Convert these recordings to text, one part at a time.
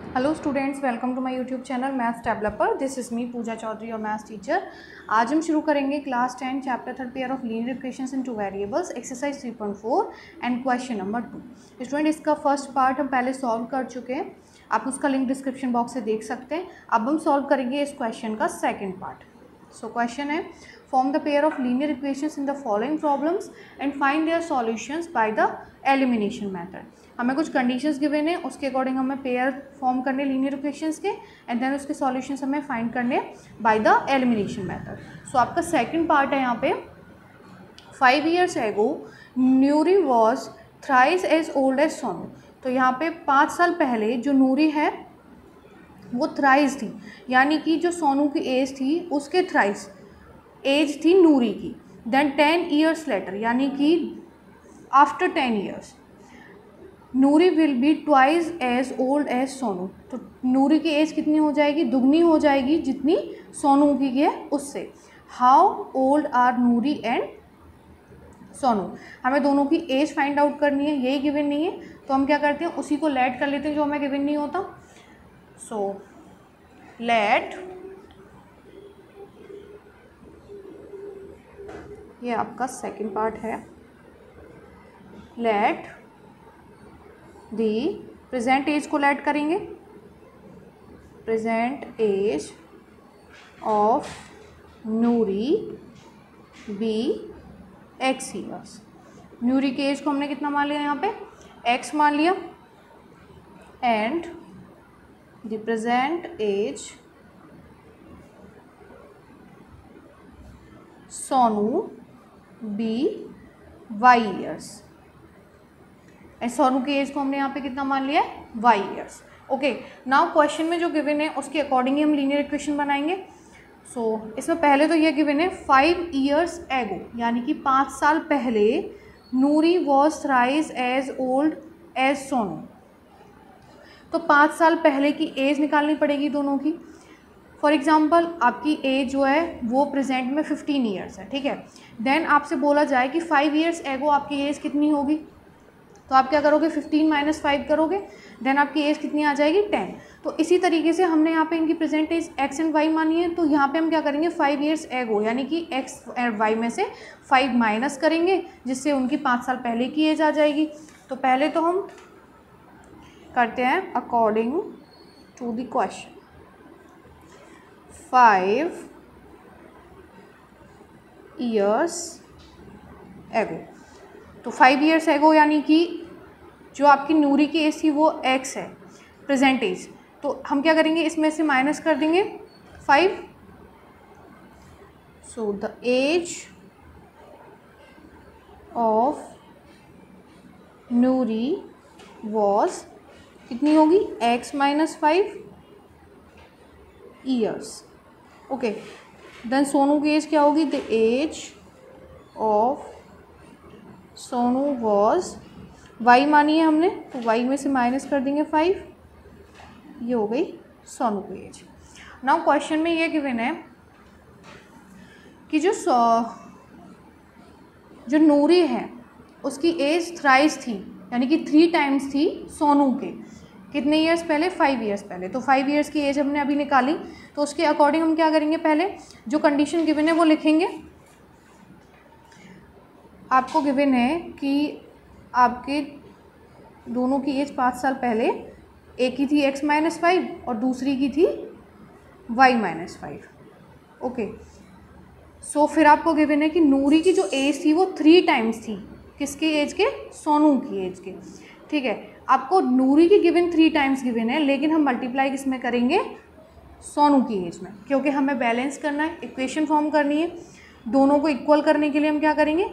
Hello students, welcome to my YouTube channel maths developer. This is me Pooja Chaudhary और maths teacher. आज हम शुरू करेंगे class 10 chapter 3 pair of linear equations in two variables exercise 3.4 and question number 2। Student, इसका first part हम पहले solve कर चुके हैं, आप उसका लिंक डिस्क्रिप्शन बॉक्स से देख सकते हैं। अब हम सॉल्व करेंगे इस क्वेश्चन का सेकेंड पार्ट। सो क्वेश्चन है, form the pair of linear equations in the following problems and find their solutions by the elimination method. हमें कुछ कंडीशंस गिवन है, उसके अकॉर्डिंग हमें पेयर फॉर्म करने लीनियर इक्वेशंस के, एंड देन उसके solutions हमें फाइंड करने by the elimination method. So आपका सेकंड पार्ट है यहाँ पे, 5 years ago Noori was thrice as old as Sonu. तो यहाँ पे 5 साल पहले जो नूरी है वो थ्राइस थी, यानी कि जो सोनू की एज थी उसके थ्राइस एज थी नूरी की। देन 10 years लेटर, यानी कि after 10 years Noori will be twice as old as Sonu. तो नूरी की एज कितनी हो जाएगी? दुगनी हो जाएगी जितनी सोनू की है उससे। How old are Noori and Sonu, हमें दोनों की एज फाइंड आउट करनी है, यही गिवन नहीं है तो हम क्या करते हैं, उसी को लेट कर लेते हैं जो हमें गिवन नहीं होता। सो लेट, ये आपका सेकंड पार्ट है, लेट दी प्रेजेंट एज को लेट करेंगे, present age of Noori be x years. Noori के एज को हमने कितना मान लिया, यहाँ पे एक्स मान लिया, and the present age Sonu be y years. Sonu की एज को हमने यहाँ पे कितना मान लिया है, y years. Okay, now question में जो गिवन है उसके अकॉर्डिंग ही हम लीनियर इक्वेशन बनाएंगे। सो इसमें पहले तो ये गिवन है 5 years एगो, यानी कि 5 साल पहले Noori was thrice as old as Sonu. तो 5 साल पहले की एज निकालनी पड़ेगी दोनों की। फॉर एग्जाम्पल आपकी एज जो है वो प्रेजेंट में 15 years है, ठीक है। देन आपसे बोला जाए कि 5 years एगो आपकी एज कितनी होगी, तो आप क्या करोगे, 15 - 5 करोगे, देन आपकी एज कितनी आ जाएगी, 10। तो इसी तरीके से हमने यहाँ पे इनकी present age x and y मानी है, तो यहाँ पे हम क्या करेंगे, 5 years एगो यानी कि एक्स एंड वाई में से 5 माइनस करेंगे, जिससे उनकी 5 साल पहले की एज आ जाएगी। तो पहले तो हम करते हैं according to the question, 5 years एगो। तो 5 years एगो यानी कि जो आपकी नूरी की एज थी वो एक्स है, प्रेजेंट एज। तो हम क्या करेंगे, इसमें से माइनस कर देंगे 5। So the age of Noori was कितनी होगी, x minus 5 years। Okay, then Sonu की एज क्या होगी, the age of Sonu was, y मानी है हमने तो वाई में से माइनस कर देंगे 5, ये हो गई सोनू की एज। नाउ क्वेश्चन में ये गिवन है कि जो नूरी है उसकी एज थ्राइस थी, यानी कि 3 times थी सोनू के। कितने ईयर्स पहले, 5 years पहले। तो 5 years की एज हमने अभी निकाली, तो उसके अकॉर्डिंग हम क्या करेंगे, पहले जो कंडीशन गिवन है वो लिखेंगे। आपको गिवन है कि आपके दोनों की एज 5 साल पहले, एक की थी x - 5 और दूसरी की थी y - 5। ओके, सो फिर आपको गिवन है कि नूरी की जो एज थी वो 3 times थी, किसके एज के, सोनू की एज के, ठीक है। आपको नूरी की गिवन 3 times गिवन है, लेकिन हम मल्टीप्लाई किस में करेंगे, सोनू की एज में, क्योंकि हमें बैलेंस करना है, इक्वेशन फॉर्म करनी है। दोनों को इक्वल करने के लिए हम क्या करेंगे,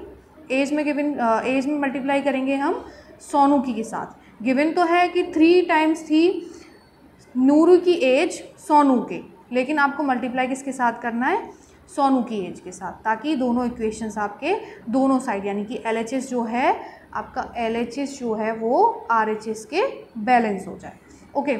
एज में गिवन एज में मल्टीप्लाई करेंगे हम सोनू की के साथ। गिवन तो है कि 3 times थी नूरू की एज सोनू के, लेकिन आपको मल्टीप्लाई किसके साथ करना है, सोनू की एज के साथ, ताकि दोनों इक्वेशंस आपके दोनों साइड, यानी कि LHS जो है आपका, LHS जो है वो RHS के बैलेंस हो जाए। ओके,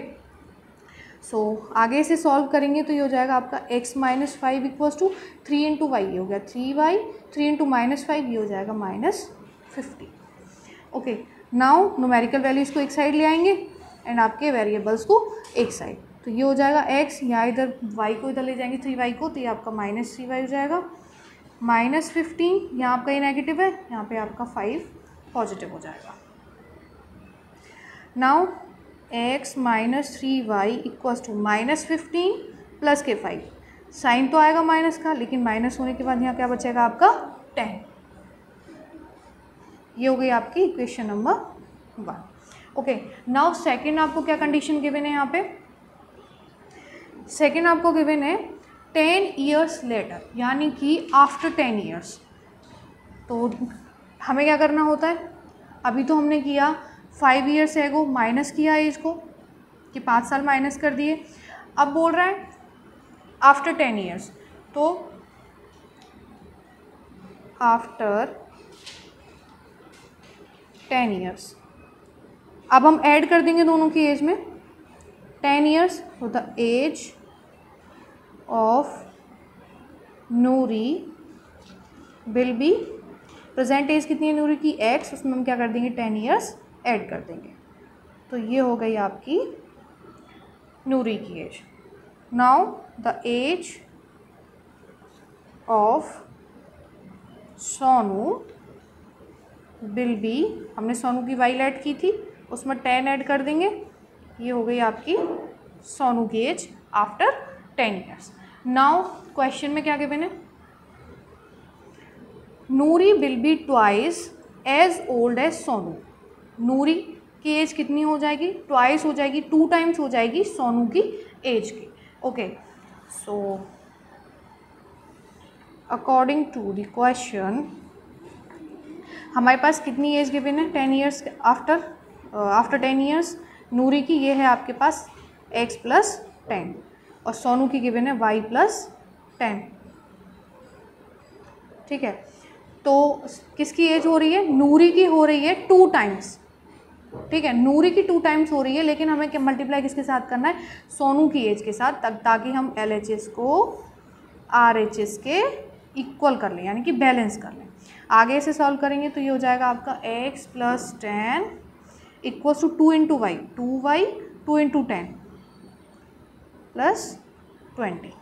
सो आगे से सॉल्व करेंगे तो ये हो जाएगा आपका x - 5 इक्वल्स टू 3 × y, ये हो गया 3y, 3 × -5 ये हो जाएगा -50। ओके, नाउ न्यूमेरिकल वैल्यूज़ को एक साइड ले आएंगे, एंड आपके वेरिएबल्स को एक साइड। तो ये हो जाएगा x, यहाँ इधर y को इधर ले जाएंगे 3y को, तो ये आपका -3y हो जाएगा। -15 यहाँ आपका ये नेगेटिव है, यहाँ पे आपका 5 पॉजिटिव हो जाएगा। Now x -3y equals to -15 plus के 5। साइन तो आएगा माइनस का, लेकिन माइनस होने के बाद यहाँ क्या बचेगा आपका 10। ये हो गई आपकी equation number 1। Okay, now second आपको क्या कंडीशन गिवन है यहाँ पे? सेकंड आपको गिवन है 10 ईयर्स लेटर, यानी कि आफ्टर 10 ईयर्स। तो हमें क्या करना होता है? अभी तो हमने किया 5 ईयर्स एगो, माइनस किया एज को कि 5 साल माइनस कर दिए। अब बोल रहा है आफ्टर 10 ईयर्स, तो आफ्टर 10 ईयर्स अब हम ऐड कर देंगे दोनों की एज में 10 ईयर्स, तो the age of Noori will be, present age कितनी है नूरी की? x, उसमें हम क्या कर देंगे 10 ईयर्स ऐड कर देंगे। तो ये हो गई आपकी नूरी की age. Now the age of Sonu will be, हमने सोनू की वाइल ऐड की थी, उसमें 10 ऐड कर देंगे। ये हो गई आपकी सोनू की age after 10 years. Now question में क्या गिवन है? Noori will be twice as old as Sonu. Noori की एज कितनी हो जाएगी? ट्वाइस हो जाएगी, 2 टाइम्स हो जाएगी सोनू की एज की। Okay, so according to the question हमारे पास कितनी एज गिवन है 10 ईयर्स आफ्टर 10 ईयर्स? नूरी की ये है आपके पास x + 10 और सोनू की गिवन है y + 10। ठीक है, तो किसकी एज हो रही है? नूरी की हो रही है 2 टाइम्स। ठीक है, नूरी की 2 टाइम्स हो रही है, लेकिन हमें क्या मल्टीप्लाई किसके साथ करना है? सोनू की एज के साथ, ताकि हम LHS को RHS के इक्वल कर लें, यानी कि बैलेंस कर लें। आगे से सॉल्व करेंगे तो ये हो जाएगा आपका x + 10 equals to 2 × y, 2y 2 × 10 + 20।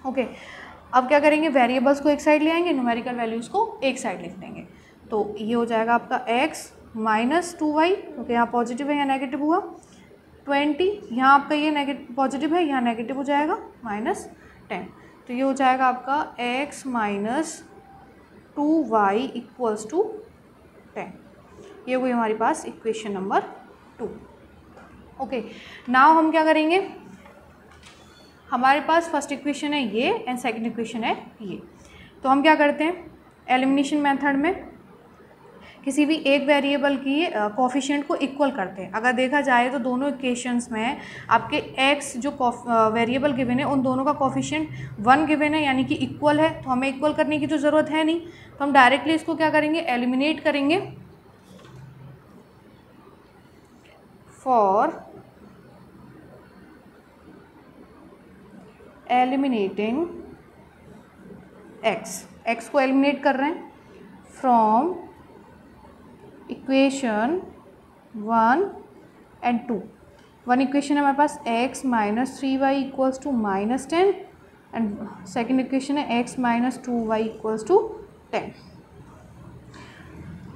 Okay, अब क्या करेंगे? वेरिएबल्स को एक साइड ले आएंगे, न्यूमेरिकल वैल्यूज़ को एक साइड लिख देंगे। तो ये हो जाएगा आपका x - 2y, क्योंकि यहाँ पॉजिटिव है, यहाँ नेगेटिव हुआ। 20, यहाँ आपका ये नेगेटिव पॉजिटिव है, यहाँ नेगेटिव हो जाएगा -10। तो ये हो जाएगा आपका x - 2y इक्वल्स टू 10। ये हुई हमारे पास इक्वेशन नंबर 2। ओके, नाउ हम क्या करेंगे? हमारे पास फर्स्ट इक्वेशन है ये एंड सेकंड इक्वेशन है ये। तो हम क्या करते हैं? एलिमिनेशन मेथड में किसी भी एक वेरिएबल की कोफिशिएंट को इक्वल करते हैं। अगर देखा जाए तो दोनों इक्वेशंस में आपके x जो वेरिएबल गिवन है उन दोनों का कोफिशिएंट 1 गिवन है, यानी कि इक्वल है। तो हमें इक्वल करने की तो ज़रूरत है नहीं, तो हम डायरेक्टली इसको क्या करेंगे? एलिमिनेट करेंगे। फॉर एलिमिनेटिंग x को एलिमिनेट कर रहे हैं फ्रॉम इक्वेशन 1 एंड 2। 1 इक्वेशन है हमारे पास x - 3y equals to -10 and second equation है x - 2y इक्वल्स टू 10।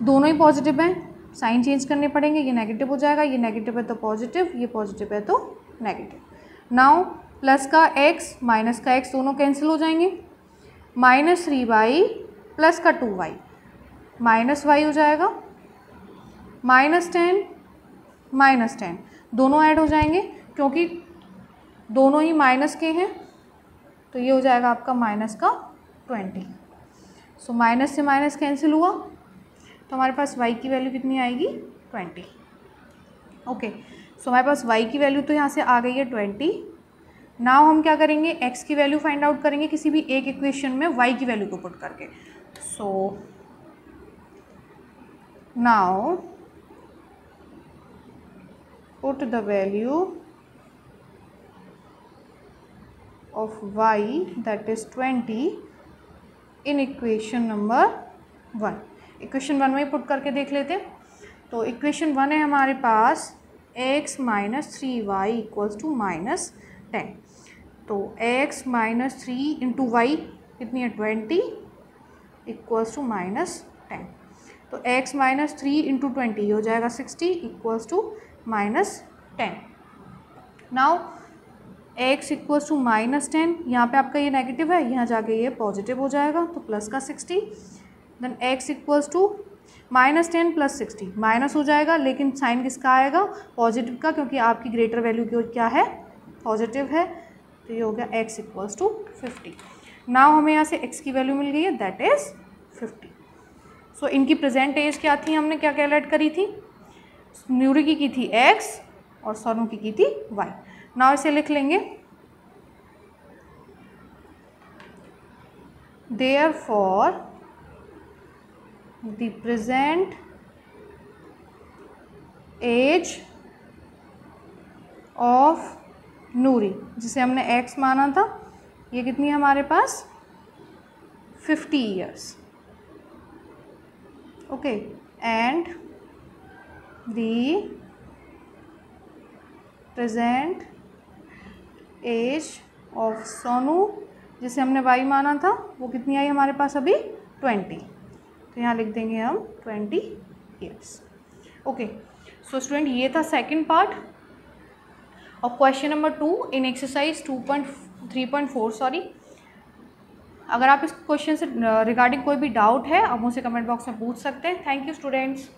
दोनों ही पॉजिटिव हैं, साइन चेंज करने पड़ेंगे। ये नेगेटिव हो जाएगा, ये नेगेटिव है तो पॉजिटिव, ये पॉजिटिव है तो नेगेटिव। नाउ प्लस का x माइनस का x दोनों कैंसिल हो जाएंगे। -3y प्लस का 2y -y हो जाएगा। -10 दोनों ऐड हो जाएंगे, क्योंकि दोनों ही माइनस के हैं, तो ये हो जाएगा आपका -20। सो माइनस से माइनस कैंसिल हुआ, तो हमारे पास y की वैल्यू कितनी आएगी? 20। ओके, सो हमारे पास y की वैल्यू तो यहाँ से आ गई है 20। नाउ हम क्या करेंगे? x की वैल्यू फाइंड आउट करेंगे किसी भी एक इक्वेशन में y की वैल्यू को पुट करके। So now put the value of y, that is 20, in equation number 1। Equation 1 में पुट करके देख लेते हैं। तो इक्वेशन 1 है हमारे पास x minus 3y equals to -10। तो x माइनस 3 इंटू वाई कितनी है 20 इक्वल्स टू -10। तो x माइनस 3 इंटू 20 हो जाएगा 60 equals to -10। Now x equals to -10, यहाँ पे आपका ये नेगेटिव है, यहाँ जाके ये पॉजिटिव हो जाएगा तो प्लस का 60। Then x equals to -10 plus 60 minus हो जाएगा, लेकिन साइन किसका आएगा पॉजिटिव का, क्योंकि आपकी ग्रेटर वैल्यू क्या है पॉजिटिव है। तो ये हो गया x इक्वल्स टू 50। नाउ हमें यहाँ से x की वैल्यू मिल गई है दैट इज़ 50। सो इनकी प्रेजेंट एज क्या थी, हमने क्या कैलकुलेट करी थी, न्यूरी की थी x और सोनू की थी y। नाउ इसे लिख लेंगे, therefore the present age of Noori, जिसे हमने x माना था, ये कितनी है हमारे पास 50 years. Okay, and the present age of Sonu, जिसे हमने y माना था, वो कितनी आई हमारे पास अभी 20। तो यहाँ लिख देंगे हम 20 ईयर्स। ओके, सो स्टूडेंट ये था सेकंड पार्ट और क्वेश्चन नंबर 2 इन एक्सरसाइज 3.4 सॉरी। अगर आप इस क्वेश्चन से रिगार्डिंग कोई भी डाउट है आप मुझसे कमेंट बॉक्स में पूछ सकते हैं। Thank you students.